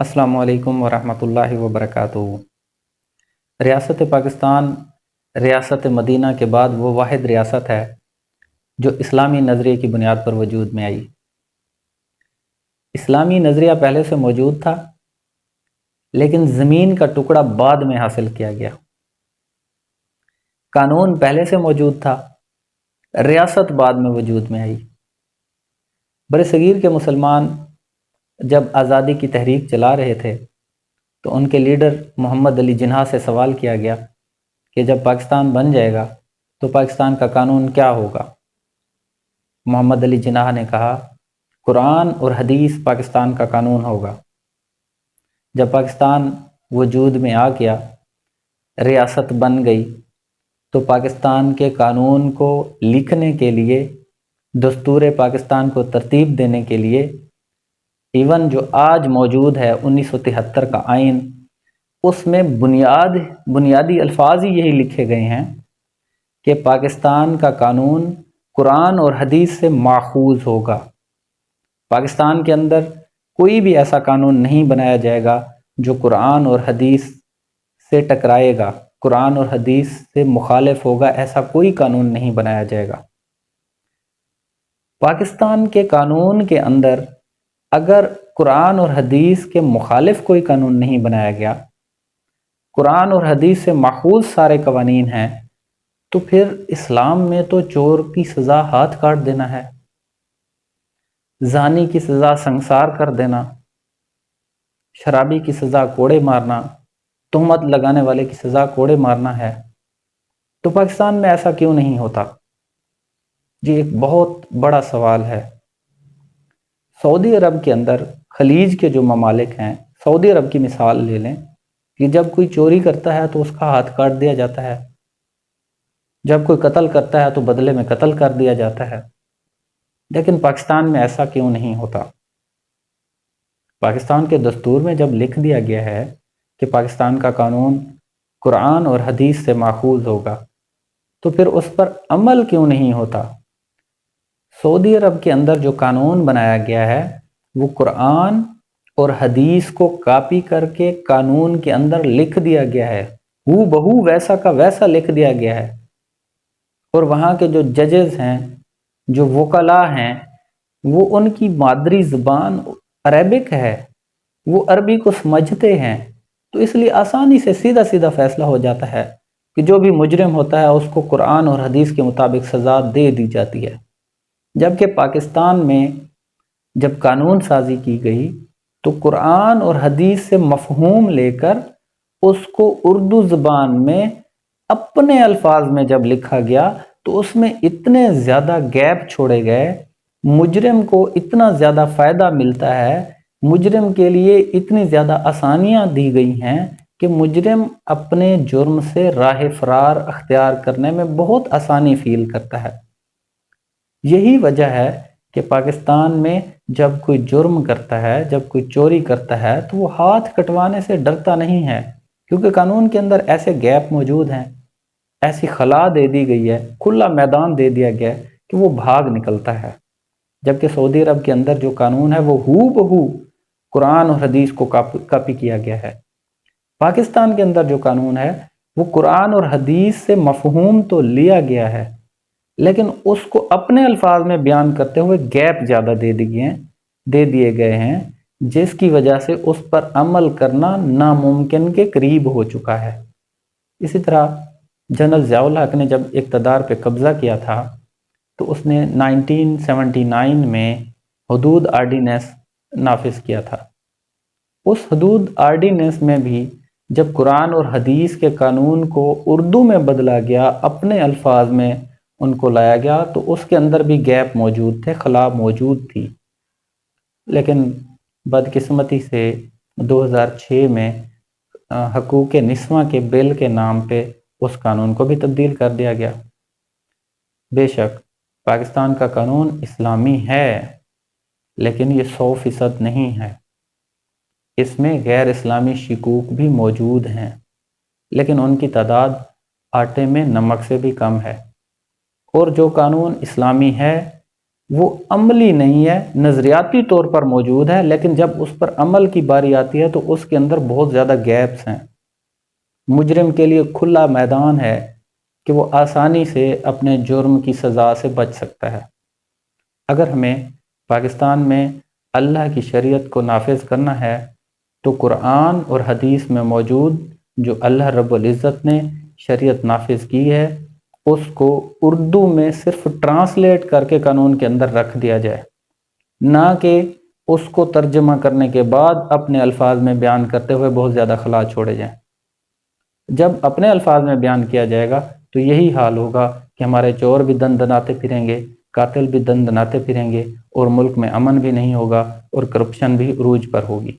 السلام علیکم ورحمۃ اللہ وبرکاتہ۔ ریاست پاکستان ریاست مدینہ کے بعد وہ واحد ریاست ہے جو اسلامی نظریے کی بنیاد پر وجود میں آئی۔ اسلامی نظریہ پہلے سے موجود تھا، لیکن زمین کا ٹکڑا بعد میں حاصل کیا گیا۔ قانون پہلے سے موجود تھا، ریاست بعد میں وجود میں آئی۔ برِ صغیر کے مسلمان جب آزادی کی تحریک چلا رہے تھے تو ان کے لیڈر محمد علی جناح سے سوال کیا گیا کہ جب پاکستان بن جائے گا تو پاکستان کا قانون کیا ہوگا؟ محمد علی جناح نے کہا قرآن اور حدیث پاکستان کا قانون ہوگا۔ جب پاکستان وجود میں آ گیا، ریاست بن گئی، تو پاکستان کے قانون کو لکھنے کے لیے، دستور پاکستان کو ترتیب دینے کے لیے، ایون جو آج موجود ہے 1973 کا آئین، اس میں بنیادی الفاظ ہی یہی لکھے گئے ہیں کہ پاکستان کا قانون قرآن اور حدیث سے ماخوذ ہوگا۔ پاکستان کے اندر کوئی بھی ایسا قانون نہیں بنایا جائے گا جو قرآن اور حدیث سے ٹکرائے گا، قرآن اور حدیث سے مخالف ہوگا، ایسا کوئی قانون نہیں بنایا جائے گا۔ پاکستان کے قانون کے اندر اگر قرآن اور حدیث کے مخالف کوئی قانون نہیں بنایا گیا، قرآن اور حدیث سے ماخوذ سارے قوانین ہیں، تو پھر اسلام میں تو چور کی سزا ہاتھ کاٹ دینا ہے، زانی کی سزا سنگسار کر دینا، شرابی کی سزا کوڑے مارنا، تہمت لگانے والے کی سزا کوڑے مارنا ہے۔ تو پاکستان میں ایسا کیوں نہیں ہوتا؟ جی ایک بہت بڑا سوال ہے۔ سعودی عرب کے اندر خلیج کے جو ممالک ہیں، سعودی عرب کی مثال لے لیں کہ جب کوئی چوری کرتا ہے تو اس کا ہاتھ کاٹ دیا جاتا ہے، جب کوئی قتل کرتا ہے تو بدلے میں قتل کر دیا جاتا ہے۔ لیکن پاکستان میں ایسا کیوں نہیں ہوتا؟ پاکستان کے دستور میں جب لکھ دیا گیا ہے کہ پاکستان کا قانون قرآن اور حدیث سے ماخوذ ہوگا، تو پھر اس پر عمل کیوں نہیں ہوتا؟ سعودی عرب کے اندر جو قانون بنایا گیا ہے وہ قرآن اور حدیث کو کاپی کر کے قانون کے اندر لکھ دیا گیا ہے، ہو بہو ویسا کا ویسا لکھ دیا گیا ہے۔ اور وہاں کے جو ججز ہیں، جو وکلاء ہیں، وہ ان کی مادری زبان عربک ہے، وہ عربی کو سمجھتے ہیں، تو اس لیے آسانی سے سیدھا سیدھا فیصلہ ہو جاتا ہے کہ جو بھی مجرم ہوتا ہے اس کو قرآن اور حدیث کے مطابق سزا دے دی جاتی ہے۔ جبکہ پاکستان میں جب قانون سازی کی گئی تو قرآن اور حدیث سے مفہوم لے کر اس کو اردو زبان میں اپنے الفاظ میں جب لکھا گیا تو اس میں اتنے زیادہ گیپ چھوڑے گئے، مجرم کو اتنا زیادہ فائدہ ملتا ہے، مجرم کے لیے اتنی زیادہ آسانیاں دی گئی ہیں کہ مجرم اپنے جرم سے راہ فرار اختیار کرنے میں بہت آسانی فیل کرتا ہے۔ یہی وجہ ہے کہ پاکستان میں جب کوئی جرم کرتا ہے، جب کوئی چوری کرتا ہے تو وہ ہاتھ کٹوانے سے ڈرتا نہیں ہے، کیونکہ قانون کے اندر ایسے گیپ موجود ہیں، ایسی خلا دے دی گئی ہے، کھلا میدان دے دیا گیا ہے کہ وہ بھاگ نکلتا ہے۔ جبکہ سعودی عرب کے اندر جو قانون ہے وہ ہو بہو قرآن اور حدیث کو کاپی کیا گیا ہے۔ پاکستان کے اندر جو قانون ہے وہ قرآن اور حدیث سے مفہوم تو لیا گیا ہے، لیکن اس کو اپنے الفاظ میں بیان کرتے ہوئے گیپ زیادہ دے دیے گئے ہیں، جس کی وجہ سے اس پر عمل کرنا ناممکن کے قریب ہو چکا ہے۔ اسی طرح جنرل ضیاء الحق نے جب اقتدار پہ قبضہ کیا تھا تو اس نے 1979 میں حدود آرڈیننس نافذ کیا تھا۔ اس حدود آرڈیننس میں بھی جب قرآن اور حدیث کے قانون کو اردو میں بدلا گیا، اپنے الفاظ میں ان کو لایا گیا، تو اس کے اندر بھی گیپ موجود تھے، خلا موجود تھی۔ لیکن بدقسمتی سے 2006 میں حقوق نسواں کے بل کے نام پہ اس قانون کو بھی تبدیل کر دیا گیا۔ بے شک پاکستان کا قانون اسلامی ہے، لیکن یہ 100% نہیں ہے، اس میں غیر اسلامی شکوک بھی موجود ہیں، لیکن ان کی تعداد آٹے میں نمک سے بھی کم ہے۔ اور جو قانون اسلامی ہے وہ عملی نہیں ہے، نظریاتی طور پر موجود ہے، لیکن جب اس پر عمل کی باری آتی ہے تو اس کے اندر بہت زیادہ گیپس ہیں۔ مجرم کے لیے کھلا میدان ہے کہ وہ آسانی سے اپنے جرم کی سزا سے بچ سکتا ہے۔ اگر ہمیں پاکستان میں اللہ کی شریعت کو نافذ کرنا ہے تو قرآن اور حدیث میں موجود جو اللہ رب العزت نے شریعت نافذ کی ہے اس کو اردو میں صرف ٹرانسلیٹ کر کے قانون کے اندر رکھ دیا جائے، نہ کہ اس کو ترجمہ کرنے کے بعد اپنے الفاظ میں بیان کرتے ہوئے بہت زیادہ خلا چھوڑے جائیں۔ جب اپنے الفاظ میں بیان کیا جائے گا تو یہی حال ہوگا کہ ہمارے چور بھی دن دناتے پھریں گے، قاتل بھی دن دناتے پھریں گے، اور ملک میں امن بھی نہیں ہوگا اور کرپشن بھی عروج پر ہوگی۔